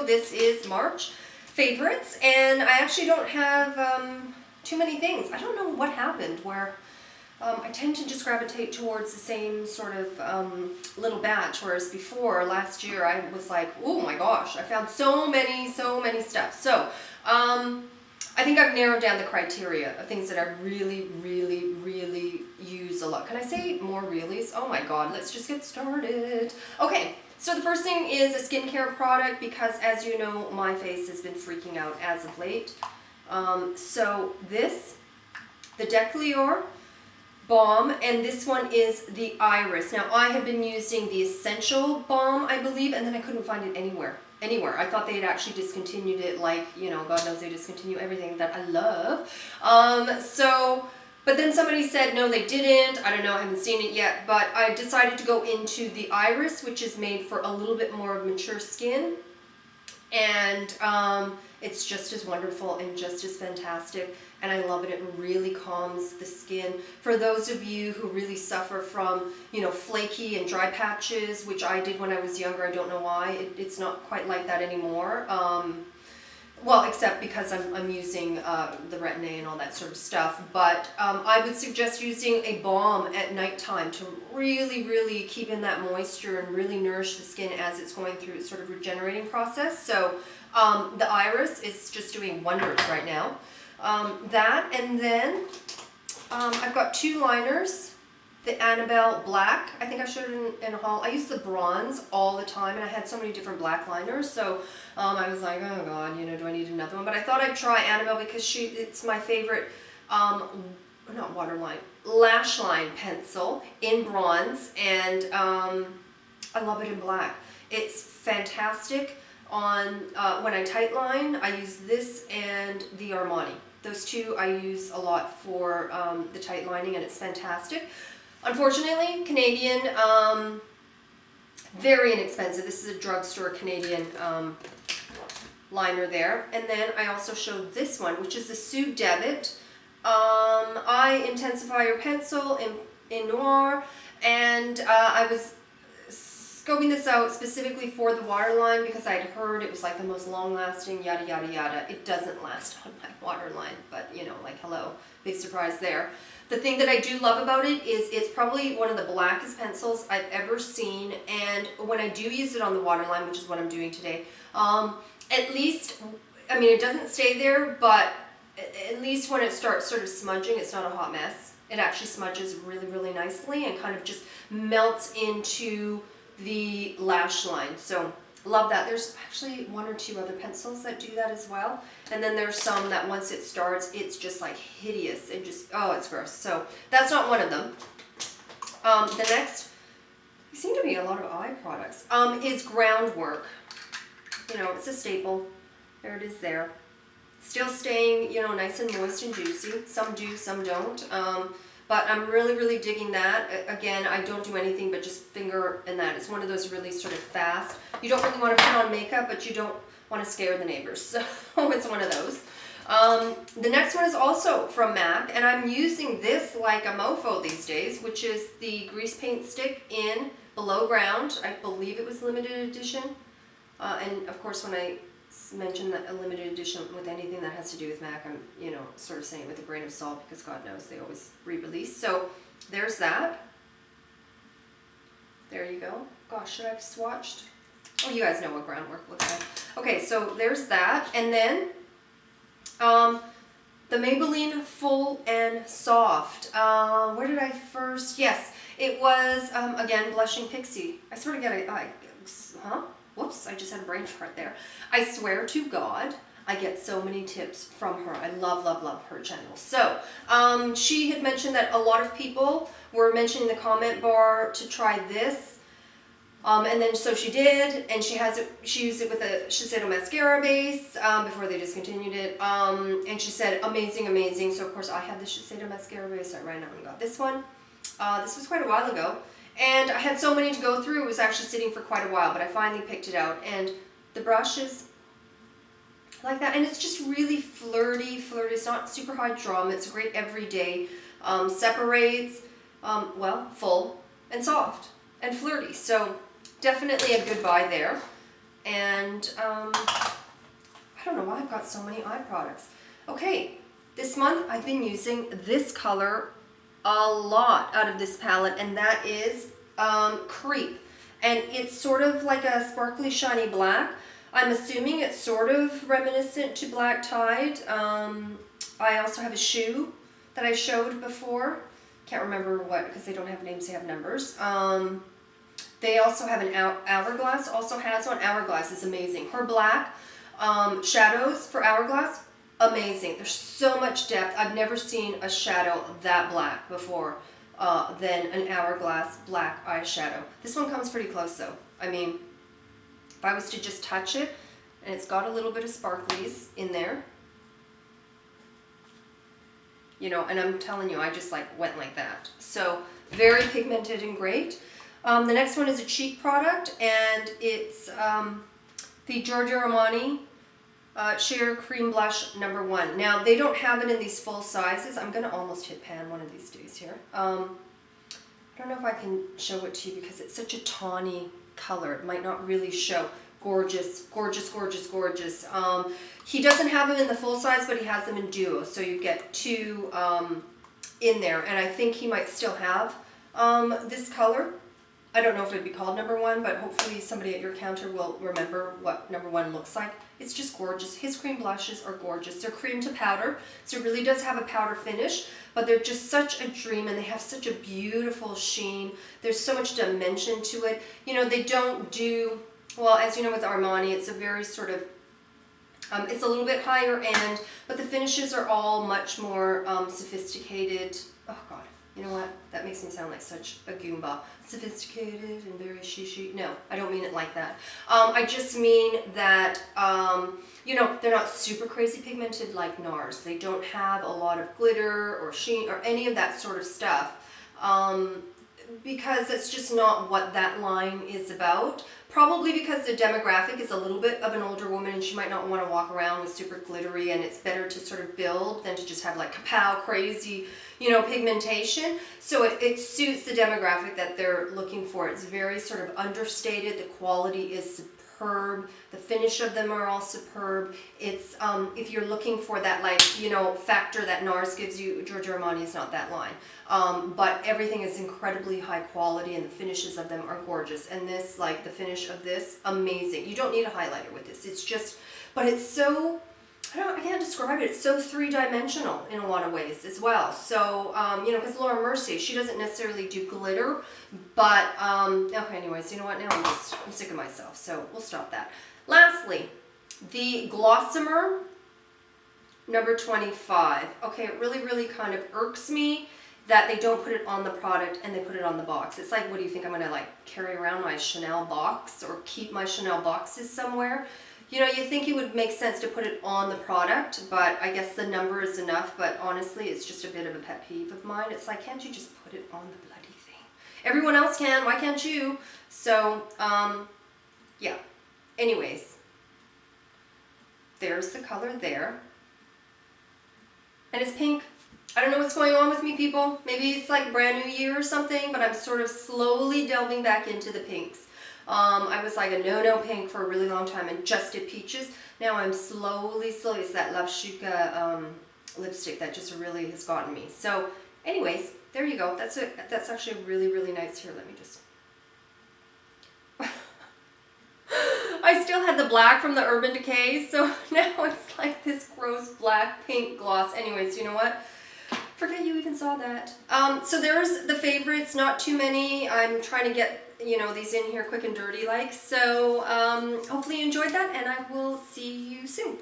this is March favorites, and I actually don't have too many things. I don't know what happened where I tend to just gravitate towards the same sort of little batch, whereas before, last year, I was like, oh my gosh, I found so many stuff. So, I think I've narrowed down the criteria of things that I really use a lot. Can I say more reallys? Oh my god, let's just get started. Okay, so the first thing is a skincare product because, as you know, my face has been freaking out as of late. So this, the Decleor Balm, and this one is the Iris. Now, I have been using the Essential Balm, I believe, and then I couldn't find it anywhere. I thought they had actually discontinued it, like, you know, God knows they discontinue everything that I love. But then somebody said, no, they didn't. I don't know, I haven't seen it yet, but I decided to go into the Iris, which is made for a little bit more mature skin. And it's just as wonderful and just as fantastic, and I love it. It really calms the skin. For those of you who really suffer from, you know, flaky and dry patches, which I did when I was younger, I don't know why. It's not quite like that anymore. Well, except because I'm using the Retin-A and all that sort of stuff. But I would suggest using a balm at nighttime to really keep in that moisture and really nourish the skin as it's going through its sort of regenerating process. So the Iris is just doing wonders right now. That, and then I've got two liners. The Annabelle Black, I think I showed it in a haul. I use the bronze all the time, and I had so many different black liners, so I was like, oh god, you know, do I need another one? But I thought I'd try Annabelle because it's my favorite, not waterline, lash line pencil in bronze, and I love it in black. It's fantastic on, when I tightline, I use this and the Armani. Those two I use a lot for the tight lining, and it's fantastic. Unfortunately, Canadian, very inexpensive. This is a drugstore Canadian liner there. And then I also showed this one, which is the Sue Devitt Eye Intensifier pencil in Noir. And I was scoping this out specifically for the waterline because I'd heard it was like the most long-lasting, yada yada yada. It doesn't last on my waterline, but you know, like, hello, big surprise there. The thing that I do love about it is it's probably one of the blackest pencils I've ever seen, and when I do use it on the waterline, which is what I'm doing today, at least, I mean, it doesn't stay there, but at least when it starts sort of smudging, it's not a hot mess. It actually smudges really nicely and kind of just melts into the lash line. So love that. There's actually one or two other pencils that do that as well. And then there's some that once it starts, it's just like hideous and just, oh, it's gross. So that's not one of them. The next, there seem to be a lot of eye products, is Groundwork. You know, it's a staple. There it is there. Still staying, you know, nice and moist and juicy. Some do, some don't. But I'm really digging that. Again, I don't do anything but just finger in that. It's one of those really sort of fast. You don't really want to put on makeup, but you don't want to scare the neighbors. So it's one of those. The next one is also from MAC, and I'm using this like a mofo these days, which is the Greasepaint stick in Below Ground. I believe it was limited edition. And of course, when I mention that a limited edition with anything that has to do with MAC, I'm, you know, sort of saying it with a grain of salt because God knows they always re-release. So there's that. There you go. Gosh, should I have swatched? Oh, you guys know what Groundwork looks like. Okay, so there's that. And then the Maybelline Full and Soft. Where did I first? Yes, it was, again, Blushing Pixie. I sort of get a, whoops, I just had a brain fart there. I swear to God, I get so many tips from her. I love her channel. So, she had mentioned that a lot of people were mentioning in the comment bar to try this. And then so she did, and she used it with a Shiseido mascara base before they discontinued it. And she said, amazing. So of course I had the Shiseido mascara base. I ran out and got this one. This was quite a while ago. And I had so many to go through, it was actually sitting for quite a while, but I finally picked it out. And the brush is like that, and it's just really flirty. It's not super high drum, it's great everyday. Separates, well, full and soft and flirty. So definitely a good buy there. And I don't know why I've got so many eye products. Okay, this month I've been using this color a lot out of this palette, and that is Creep. And it's sort of like a sparkly shiny black. I'm assuming it's sort of reminiscent to Black Tide. I also have a shoe that I showed before. Can't remember what, because they don't have names, they have numbers. They also have an Hourglass, also has one. Hourglass is amazing. Her black shadows for Hourglass, amazing. There's so much depth. I've never seen a shadow that black before than an Hourglass black eyeshadow. This one comes pretty close though. I mean, if I was to just touch it, and it's got a little bit of sparklies in there, you know, and I'm telling you, I just like went like that. So very pigmented and great. The next one is a cheek product, and it's the Giorgio Armani Sheer Cream Blush number 1. Now, they don't have it in these full sizes. I'm going to almost hit pan one of these days here. I don't know if I can show it to you because it's such a tawny color. It might not really show. Gorgeous, gorgeous, gorgeous, gorgeous. He doesn't have them in the full size, but he has them in duo. So you get 2 in there. And I think he might still have this color. I don't know if it'd be called number 1, but hopefully somebody at your counter will remember what number 1 looks like. It's just gorgeous. His cream blushes are gorgeous. They're cream to powder, so it really does have a powder finish, but they're just such a dream, and they have such a beautiful sheen. There's so much dimension to it. You know, they don't do, well, as you know with Armani, it's a very sort of, it's a little bit higher end, but the finishes are all much more sophisticated. Oh God. You know what? That makes me sound like such a Goomba. Sophisticated and very she. No, I don't mean it like that. I just mean that, you know, they're not super crazy pigmented like NARS. They don't have a lot of glitter or sheen or any of that sort of stuff. Because it's just not what that line is about. Probably because the demographic is a little bit of an older woman, and she might not want to walk around with super glittery, and it's better to sort of build than to just have like kapow crazy, you know, pigmentation. So it suits the demographic that they're looking for. It's very sort of understated. The quality is superb. The finish of them are all superb. It's if you're looking for that, like, you know, factor that NARS gives you, Giorgio Armani is not that line. But everything is incredibly high quality, and the finishes of them are gorgeous. And this, like the finish of this, amazing. You don't need a highlighter with this. It's just, but it's so, I can't describe it. It's so three-dimensional in a lot of ways as well. So, you know, because Laura Mercier, she doesn't necessarily do glitter, but, okay, anyways, you know what, now I'm sick of myself, so we'll stop that. Lastly, the Glossimer number 25. Okay, it really, really kind of irks me that they don't put it on the product and they put it on the box. It's like, what do you think, I'm gonna like carry around my Chanel box or keep my Chanel boxes somewhere? You know, you think it would make sense to put it on the product, but I guess the number is enough. But honestly, it's just a bit of a pet peeve of mine. It's like, can't you just put it on the bloody thing? Everyone else can, why can't you? So, yeah. Anyways, there's the color there. And it's pink. I don't know what's going on with me, people. Maybe it's like brand new year or something, but I'm sort of slowly delving back into the pinks. I was like a no pink for a really long time and just did peaches. Now I'm slowly, it's that Love Shuka lipstick that just really has gotten me. So anyways, there you go. That's it. That's actually really, really nice. Here, let me just... I still had the black from the Urban Decay, so now it's like this gross black pink gloss. Anyways, you know what? Forget you even saw that. So there's the favorites, not too many. I'm trying to get, you know, these in here quick and dirty like. So hopefully you enjoyed that, and I will see you soon.